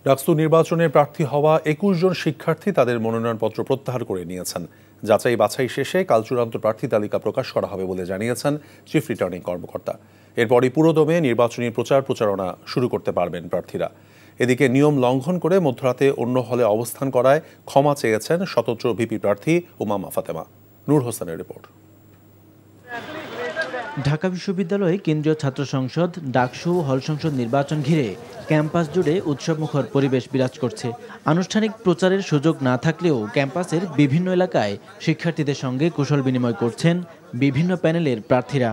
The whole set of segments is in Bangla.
ডাকসু নির্বাচনে প্রার্থী হওয়া ২১ জন শিক্ষার্থী তাদের মনোনয়নপত্র প্রত্যাহার করে নিয়েছেন। যাচাই বাছাই শেষে কাল চূড়ান্ত প্রার্থী তালিকা প্রকাশ করা হবে বলে জানিয়েছেন চিফ রিটার্নিং কর্মকর্তা। এরপরই পুরোদমে নির্বাচনী প্রচারণা শুরু করতে পারবেন প্রার্থীরা। এদিকে নিয়ম লঙ্ঘন করে মধ্যরাতে অন্য হলে অবস্থান করায় ক্ষমা চেয়েছেন স্বতন্ত্র ভিপি প্রার্থী উমামা ফাতেমা। নূর হোসেনের রিপোর্ট। ঢাকা বিশ্ববিদ্যালয়ে কেন্দ্রীয় ছাত্র সংসদ, ডাকসু, হল সংসদ নির্বাচন ঘিরে ক্যাম্পাস জুড়ে উৎসবমুখর পরিবেশ বিরাজ করছে। আনুষ্ঠানিক প্রচারের সুযোগ না থাকলেও ক্যাম্পাসের বিভিন্ন এলাকায় শিক্ষার্থীদের সঙ্গে কুশল বিনিময় করছেন বিভিন্ন প্যানেলের প্রার্থীরা।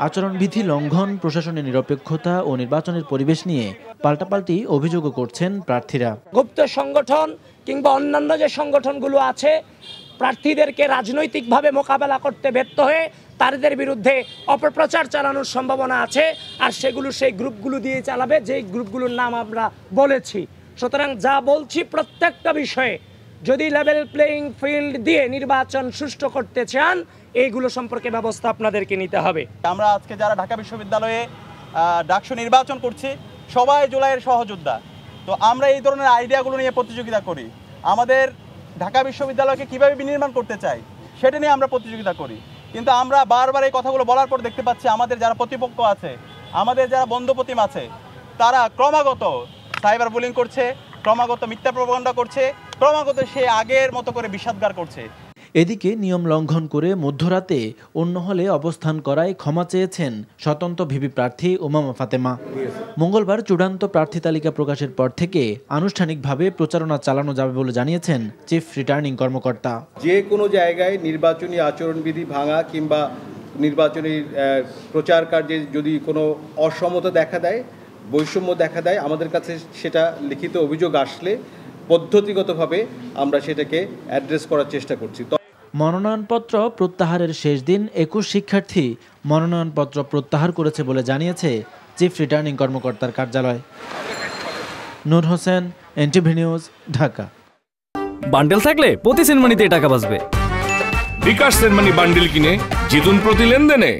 আচরণবিধি লঙ্ঘন, প্রশাসনের নিরপেক্ষতা ও নির্বাচনের পরিবেশ নিয়ে পাল্টাপাল্টি অভিযোগও করছেন প্রার্থীরা। গুপ্ত সংগঠন কিংবা অন্যান্য যে সংগঠনগুলো আছে প্রার্থীদেরকে রাজনৈতিকভাবে মোকাবেলা করতে ব্যর্থ হয়ে তাদের বিরুদ্ধে অপপ্রচার চালানোর সম্ভাবনা আছে, আর সেগুলো সেই গ্রুপগুলো দিয়ে চালাবে যেই গ্রুপগুলোর নাম আমরা বলেছি। সুতরাং যা বলছি প্রত্যেকটা বিষয়ে যদি লেভেল প্লেইং ফিল্ড দিয়ে নির্বাচন সুষ্ঠু করতে চান এইগুলো সম্পর্কে ব্যবস্থা আপনাদেরকে নিতে হবে। আমরা আজকে যারা ঢাকা বিশ্ববিদ্যালয়ে ডাকসু নির্বাচন করছি সবাই জুলাইয়ের সহযোদ্ধা। তো আমরা এই ধরনের আইডিয়াগুলো নিয়ে প্রতিযোগিতা করি। আমাদের ঢাকা বিশ্ববিদ্যালয়কে কীভাবে বিনির্মাণ করতে চাই সেটা নিয়ে আমরা প্রতিযোগিতা করি। কিন্তু আমরা বারবার এই কথাগুলো বলার পর দেখতে পাচ্ছি আমাদের যারা প্রতিপক্ষ আছে, আমাদের যারা বন্ধুপ্রতিম আছে, তারা ক্রমাগত সাইবার বুলিং করছে, ক্রমাগত মিথ্যা প্রপাগান্ডা করছে, ক্রমাগত সে আগের মতো করে বিষাদগার করছে। এদিকে নিয়ম লঙ্ঘন করে মধ্যরাতে অন্য হলে অবস্থান করায় ক্ষমা চেয়েছেন স্বতন্ত্র ভিপি প্রার্থী উমামা ফাতেমা। মঙ্গলবার চূড়ান্ত প্রার্থী তালিকা প্রকাশের পর থেকে আনুষ্ঠানিকভাবে প্রচারণা চালানো যাবে বলে জানিয়েছেন চিফ রিটার্নিং কর্মকর্তা। যে কোনো জায়গায় নির্বাচনী আচরণবিধি ভাঙা কিংবা নির্বাচনী প্রচার কার্যে যদি কোনো অসমতা দেখা দেয়, বৈষম্য দেখা দেয়, আমাদের কাছে সেটা লিখিত অভিযোগ আসলে পদ্ধতিগতভাবে আমরা সেটাকে অ্যাড্রেস করার চেষ্টা করছি। মনোনয়নপত্র প্রত্যাহারের শেষ দিন ২১ শিক্ষার্থী মনোনয়নপত্র প্রত্যাহার করেছে বলে জানিয়েছে চিফ রিটার্নিং কর্মকর্তার কার্যালয়। Nur Hossain, NTV news, Dhaka. Bundle থাকলে প্রতি সেনমানিতে টাকা বাঁচবে। বিকাশ সেনমানি বান্ডেল কিনে জিতুন প্রতি লেনদেনে।